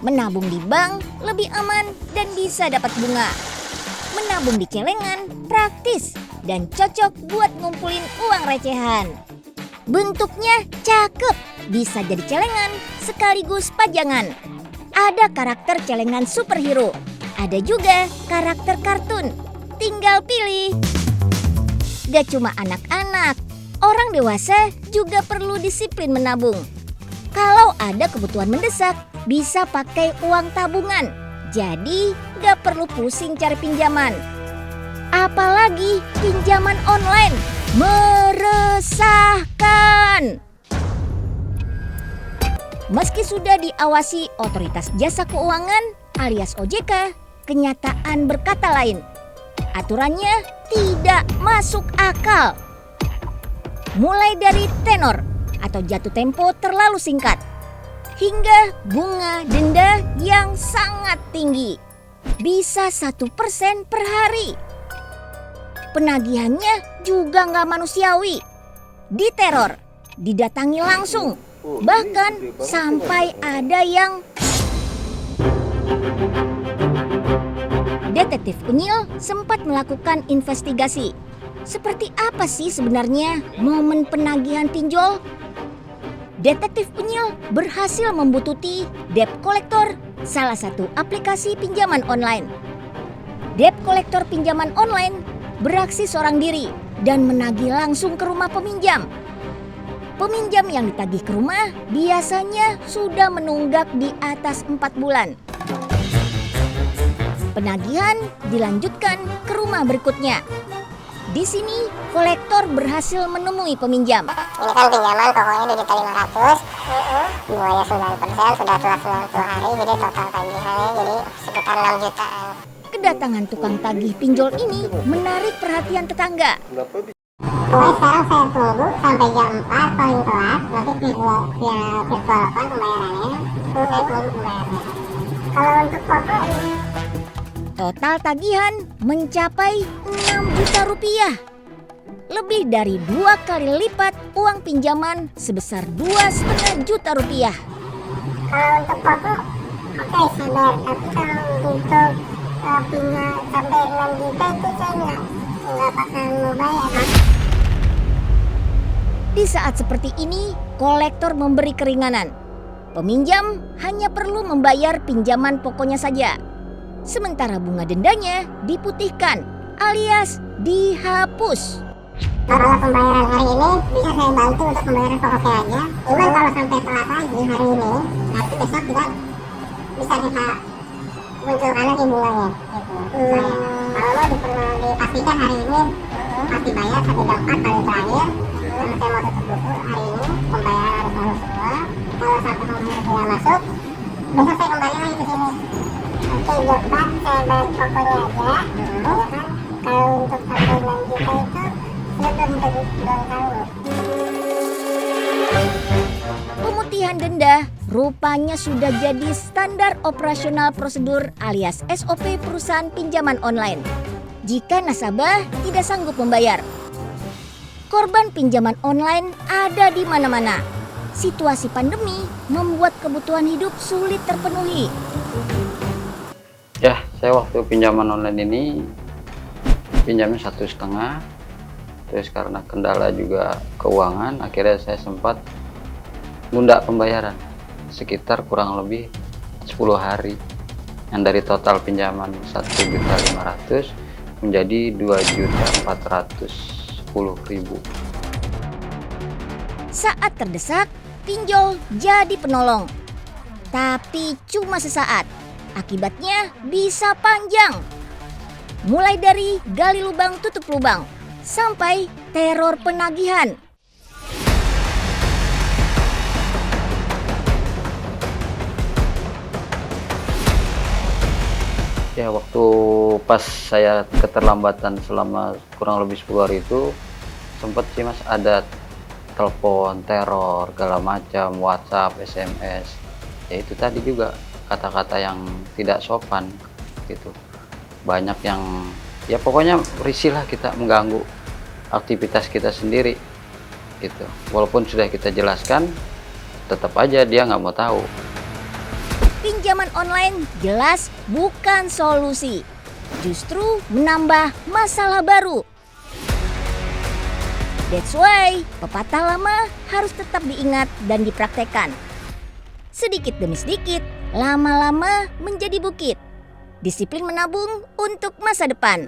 Menabung di bank lebih aman dan bisa dapat bunga. Menabung di celengan praktis dan cocok buat ngumpulin uang recehan. Bentuknya cakep, bisa jadi celengan sekaligus pajangan. Ada karakter celengan superhero, ada juga karakter kartun. Tinggal pilih. Gak cuma anak-anak, orang dewasa juga perlu disiplin menabung. Kalau ada kebutuhan mendesak, bisa pakai uang tabungan. Jadi gak perlu pusing cari pinjaman. Apalagi pinjaman online, meresahkan. Meski sudah diawasi Otoritas Jasa Keuangan alias OJK, kenyataan berkata lain. Aturannya tidak masuk akal. Mulai dari tenor atau jatuh tempo terlalu singkat, hingga bunga denda yang sangat tinggi, bisa 1% per hari. Penagihannya juga nggak manusiawi, diteror, didatangi langsung, bahkan sampai ada yang... Detektif Unyil sempat melakukan investigasi. Seperti apa sih sebenarnya momen penagihan pinjol? Detektif Unyil berhasil membuntuti debt collector, salah satu aplikasi pinjaman online. Debt collector pinjaman online beraksi seorang diri dan menagih langsung ke rumah peminjam. Peminjam yang ditagih ke rumah biasanya sudah menunggak di atas 4 bulan. Penagihan dilanjutkan ke rumah berikutnya. Di sini, kolektor berhasil menemui peminjam. Ini kan pinjaman pokoknya di juta 500, bunganya 9%, sudah telah 90 hari, jadi total tagihannya jadi sekitar 6 jutaan. Kedatangan tukang tagih pinjol ini menarik perhatian tetangga. Pokoknya sekarang saya tunggu sampai jam 4 paling telat, nanti via virtual account pembayarannya, saya tunggu pembayarannya. Kalau untuk foto, Total tagihan mencapai 6 juta rupiah. Lebih dari 2 kali lipat uang pinjaman sebesar 2,5 juta rupiah. kalau untuk foto, oke sabar, tapi kalau untuk pinjam sampai 6 juta itu saya nggak bakal mau bayar. Di saat seperti ini, kolektor memberi keringanan. Peminjam hanya perlu membayar pinjaman pokoknya saja. Sementara bunga dendanya diputihkan alias dihapus. Kalau pembayaran hari ini bisa saya bantu untuk pembayaran pokoknya aja. Cuman kalau sampai telat lagi hari ini, nanti besok kita bisa kita munculkan lagi bunganya. Kalau mau dipastikan hari ini pasti bayar sampai jam 4 paling terakhir. Karena saya mau tutup buku hari ini, pembayaran harus langsung semua. Kalau sampai pembayaran tidak masuk, besok saya kembali lagi ke sini. Oke, Jokbat, saya bayar pokoknya aja. Ya kan? Kalau untuk sampai 6 juta itu belum tahu. Pemutihan denda rupanya sudah jadi standar operasional prosedur alias SOP perusahaan pinjaman online. Jika nasabah tidak sanggup membayar, korban pinjaman online ada di mana-mana. Situasi pandemi membuat kebutuhan hidup sulit terpenuhi. Ya, saya waktu pinjaman online ini pinjamnya 1,5, terus karena kendala juga keuangan, akhirnya saya sempat nunda pembayaran sekitar kurang lebih 10 hari. Yang dari total pinjaman 1.500.000 menjadi 2.410.000. Saat terdesak, pinjol jadi penolong. Tapi cuma sesaat. Akibatnya bisa panjang. Mulai dari gali lubang tutup lubang sampai teror penagihan. Ya, waktu pas saya keterlambatan selama kurang lebih 10 hari itu, sempat sih Mas ada telepon, teror, segala macam, WhatsApp, SMS. Ya itu tadi juga kata-kata yang tidak sopan gitu. Banyak yang ya pokoknya risih lah, kita mengganggu aktivitas kita sendiri gitu. Walaupun sudah kita jelaskan, tetap aja dia nggak mau tahu. Pinjaman pinjaman online jelas bukan solusi, justru menambah masalah baru. That's why pepatah lama harus tetap diingat dan dipraktekkan. Sedikit demi sedikit, lama-lama menjadi bukit. Disiplin menabung untuk masa depan.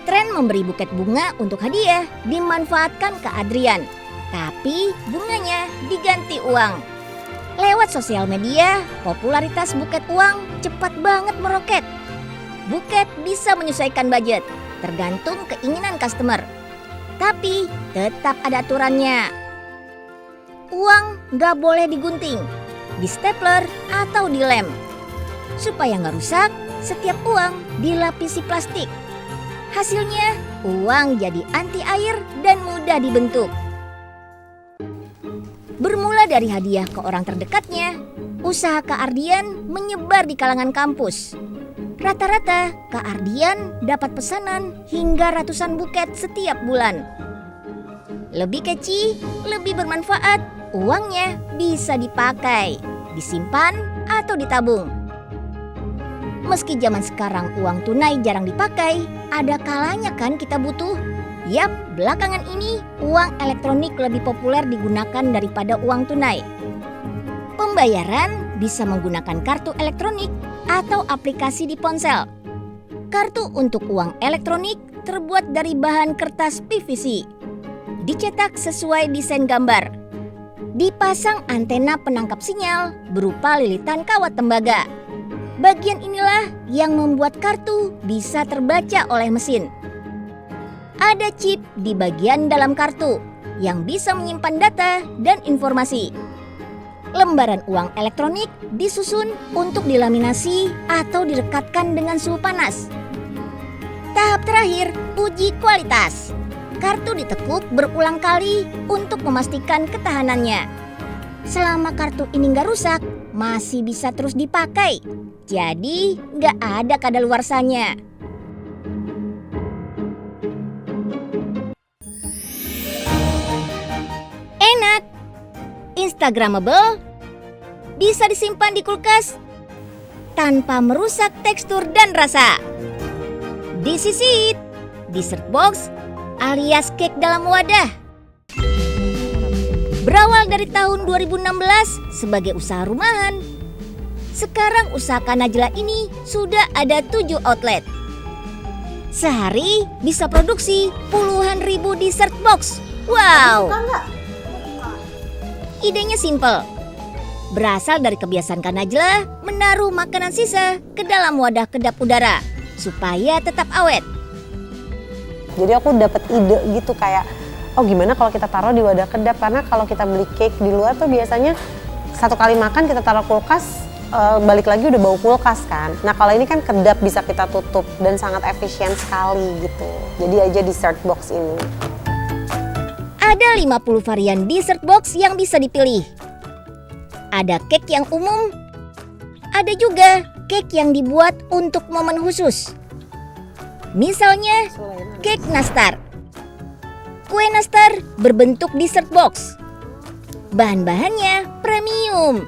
Tren memberi buket bunga untuk hadiah dimanfaatkan ke Adrian, tapi bunganya diganti uang. Lewat sosial media, popularitas buket uang cepat banget meroket. Buket bisa menyesuaikan budget, tergantung keinginan customer. Tapi tetap ada aturannya. Uang nggak boleh digunting, di stapler atau dilem. Supaya nggak rusak, setiap uang dilapisi plastik. Hasilnya, uang jadi anti air dan mudah dibentuk. Bermula dari hadiah ke orang terdekatnya, usaha Kak Ardian menyebar di kalangan kampus. Rata-rata, Kak Ardian dapat pesanan hingga ratusan buket setiap bulan. Lebih kece, lebih bermanfaat, uangnya bisa dipakai, disimpan, atau ditabung. Meski zaman sekarang uang tunai jarang dipakai, ada kalanya kan kita butuh. Yap, belakangan ini uang elektronik lebih populer digunakan daripada uang tunai. Pembayaran bisa menggunakan kartu elektronik atau aplikasi di ponsel. Kartu untuk uang elektronik terbuat dari bahan kertas PVC. Dicetak sesuai desain gambar. Dipasang antena penangkap sinyal berupa lilitan kawat tembaga. Bagian inilah yang membuat kartu bisa terbaca oleh mesin. Ada chip di bagian dalam kartu yang bisa menyimpan data dan informasi. Lembaran uang elektronik disusun untuk dilaminasi atau direkatkan dengan suhu panas. Tahap terakhir, uji kualitas. Kartu ditekuk berulang kali untuk memastikan ketahanannya. Selama kartu ini nggak rusak, masih bisa terus dipakai. Jadi nggak ada kadaluarsanya. Enak, instagramable, bisa disimpan di kulkas tanpa merusak tekstur dan rasa. This is it, dessert box alias cake dalam wadah. Berawal dari tahun 2016 sebagai usaha rumahan, sekarang usaha Kak Najla ini sudah ada 7 outlet. Sehari bisa produksi puluhan ribu dessert box. Wow! Idenya simple. Berasal dari kebiasaan Kak Najla menaruh makanan sisa ke dalam wadah kedap udara supaya tetap awet. Jadi aku dapat ide gitu kayak, oh gimana kalau kita taruh di wadah kedap, karena kalau kita beli cake di luar tuh biasanya satu kali makan kita taruh kulkas, balik lagi udah bau kulkas kan. Nah kalau ini kan kedap bisa kita tutup dan sangat efisien sekali gitu. Jadi aja dessert box ini. Ada 50 varian dessert box yang bisa dipilih. Ada cake yang umum, ada juga cake yang dibuat untuk momen khusus. Misalnya cake nastar. Kue nastar berbentuk dessert box. Bahan-bahannya premium.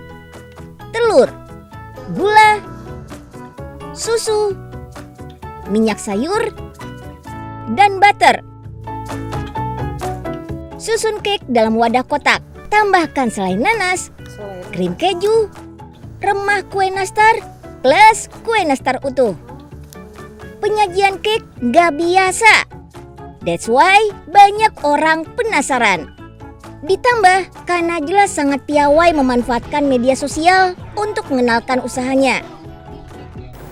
Telur, gula, susu, minyak sayur, dan butter. Susun cake dalam wadah kotak. Tambahkan selai nanas, krim keju, remah kue nastar, plus kue nastar utuh. Penyajian cake gak biasa. That's why banyak orang penasaran. Ditambah, Kak Najla sangat piawai memanfaatkan media sosial untuk mengenalkan usahanya.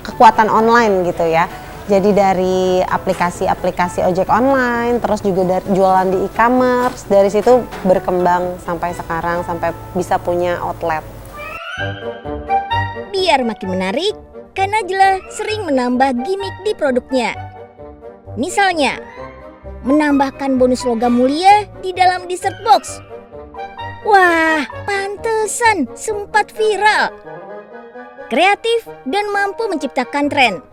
Kekuatan online gitu ya. Jadi dari aplikasi-aplikasi ojek online, terus juga dari jualan di e-commerce, dari situ berkembang sampai sekarang, sampai bisa punya outlet. Biar makin menarik, Kak Najla sering menambah gimmick di produknya. Misalnya, menambahkan bonus logam mulia di dalam dessert box. Wah, pantesan sempat viral. Kreatif dan mampu menciptakan tren.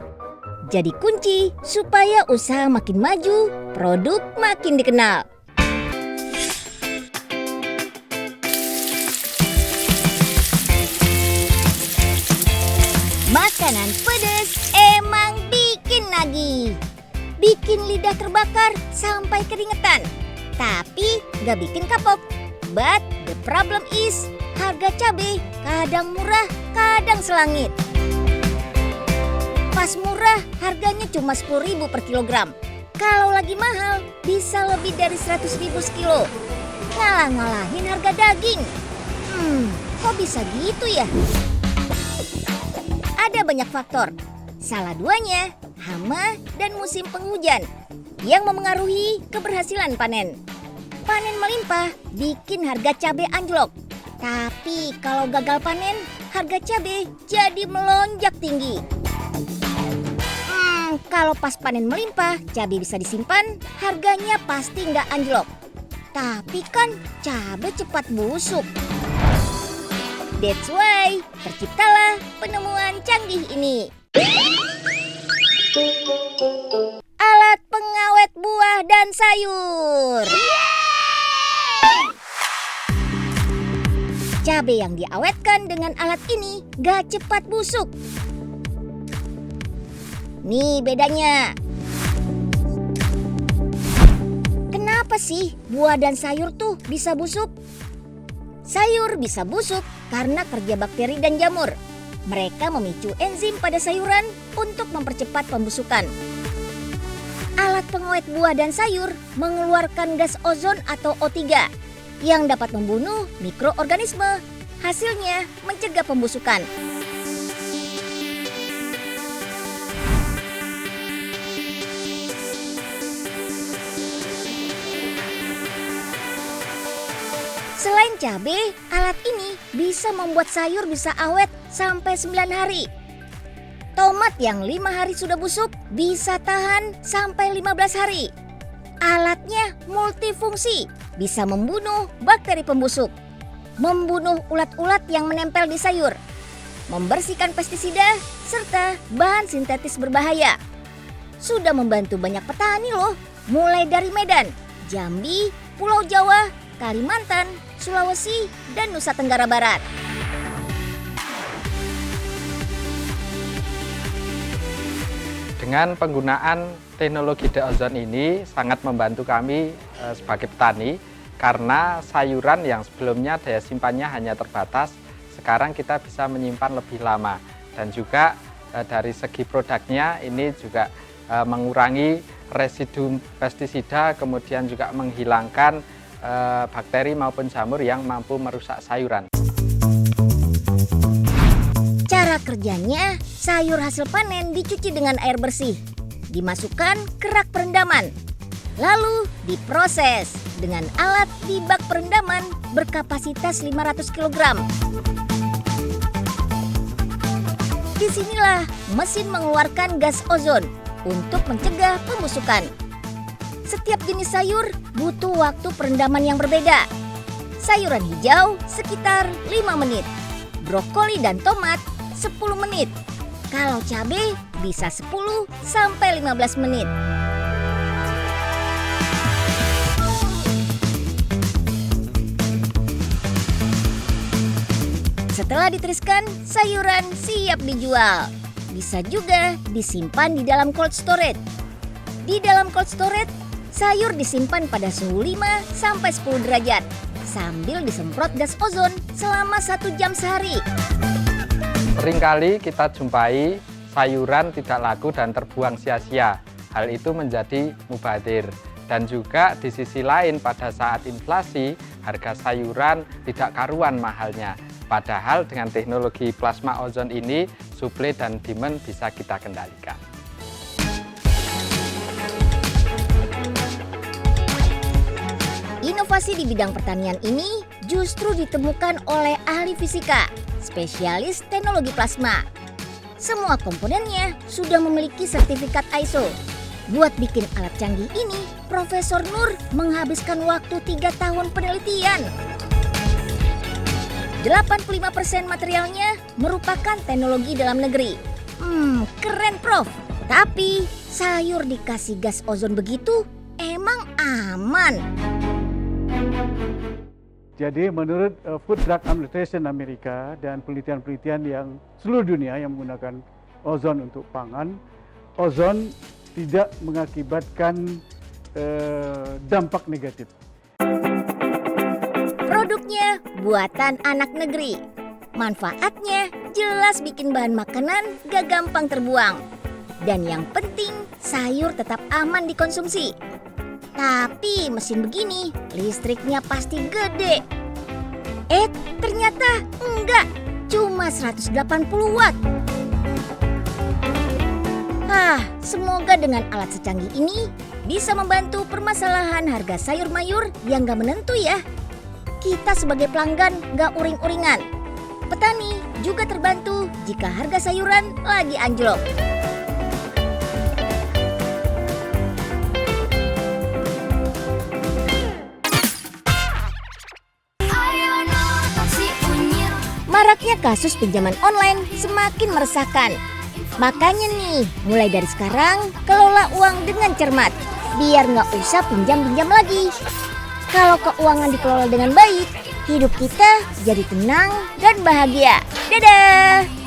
Jadi kunci supaya usaha makin maju, produk makin dikenal. bikin lidah terbakar sampai keringetan, tapi gak bikin kapok. But the problem is, harga cabai kadang murah, kadang selangit. Pas murah, harganya cuma 10.000 per kilogram. Kalau lagi mahal, bisa lebih dari 100.000 sekilo. Ngalah-ngalahin harga daging. Kok bisa gitu ya? Ada banyak faktor. Salah duanya, hama dan musim penghujan yang memengaruhi keberhasilan panen. Panen melimpah bikin harga cabai anjlok. Tapi kalau gagal panen, harga cabai jadi melonjak tinggi. Kalau pas panen melimpah, cabai bisa disimpan, harganya pasti nggak anjlok. Tapi kan cabai cepat busuk. That's why terciptalah penemuan canggih ini. Alat pengawet buah dan sayur. Cabai yang diawetkan dengan alat ini gak cepat busuk. Nih bedanya. Kenapa sih buah dan sayur tuh bisa busuk? Sayur bisa busuk karena kerja bakteri dan jamur. Mereka memicu enzim pada sayuran untuk mempercepat pembusukan. Alat pengawet buah dan sayur mengeluarkan gas ozon atau O3 yang dapat membunuh mikroorganisme. Hasilnya mencegah pembusukan. Selain cabai, alat ini bisa membuat sayur bisa awet sampai 9 hari. Tomat yang 5 hari sudah busuk bisa tahan sampai 15 hari. Alatnya multifungsi, bisa membunuh bakteri pembusuk, membunuh ulat-ulat yang menempel di sayur, membersihkan pestisida, serta bahan sintetis berbahaya. Sudah membantu banyak petani loh, mulai dari Medan, Jambi, Pulau Jawa, Kalimantan, Sulawesi, dan Nusa Tenggara Barat. Dengan penggunaan teknologi de-ozon ini sangat membantu kami sebagai petani karena sayuran yang sebelumnya daya simpannya hanya terbatas, sekarang kita bisa menyimpan lebih lama. Dan juga dari segi produknya ini juga mengurangi residu pestisida, kemudian juga menghilangkan bakteri maupun jamur yang mampu merusak sayuran. Cara kerjanya, sayur hasil panen dicuci dengan air bersih, dimasukkan ke rak perendaman, lalu diproses dengan alat di bak perendaman berkapasitas 500 kg. Disinilah mesin mengeluarkan gas ozon untuk mencegah pembusukan. Setiap jenis sayur butuh waktu perendaman yang berbeda. Sayuran hijau sekitar 5 menit, brokoli dan tomat 10 menit. Kalau cabai bisa 10 sampai 15 menit. Setelah ditiriskan, sayuran siap dijual. Bisa juga disimpan di dalam cold storage. Di dalam cold storage, sayur disimpan pada suhu 5 sampai 10 derajat sambil disemprot gas ozon selama 1 jam sehari. Seringkali kita jumpai sayuran tidak laku dan terbuang sia-sia. Hal itu menjadi mubazir. Dan juga di sisi lain pada saat inflasi, harga sayuran tidak karuan mahalnya. Padahal dengan teknologi plasma ozon ini, suplai dan demand bisa kita kendalikan. Inovasi di bidang pertanian ini justru ditemukan oleh ahli fisika, spesialis teknologi plasma. Semua komponennya sudah memiliki sertifikat ISO. Buat bikin alat canggih ini, Profesor Nur menghabiskan waktu 3 tahun penelitian. 85% materialnya merupakan teknologi dalam negeri. Keren Prof. Tapi sayur dikasih gas ozon begitu, emang aman? Jadi menurut Food Drug Administration Amerika dan penelitian-penelitian yang seluruh dunia yang menggunakan ozon untuk pangan, ozon tidak mengakibatkan dampak negatif. Produknya buatan anak negeri. Manfaatnya jelas bikin bahan makanan gak gampang terbuang. Dan yang penting sayur tetap aman dikonsumsi. Tapi mesin begini listriknya pasti gede. Ternyata enggak, cuma 180 watt. Semoga dengan alat secanggih ini bisa membantu permasalahan harga sayur mayur yang gak menentu ya. Kita sebagai pelanggan gak uring-uringan. Petani juga terbantu jika harga sayuran lagi anjlok. Maraknya kasus pinjaman online semakin meresahkan. Makanya nih, mulai dari sekarang kelola uang dengan cermat, biar nggak usah pinjam-pinjam lagi. Kalau keuangan dikelola dengan baik, hidup kita jadi tenang dan bahagia. Dadah!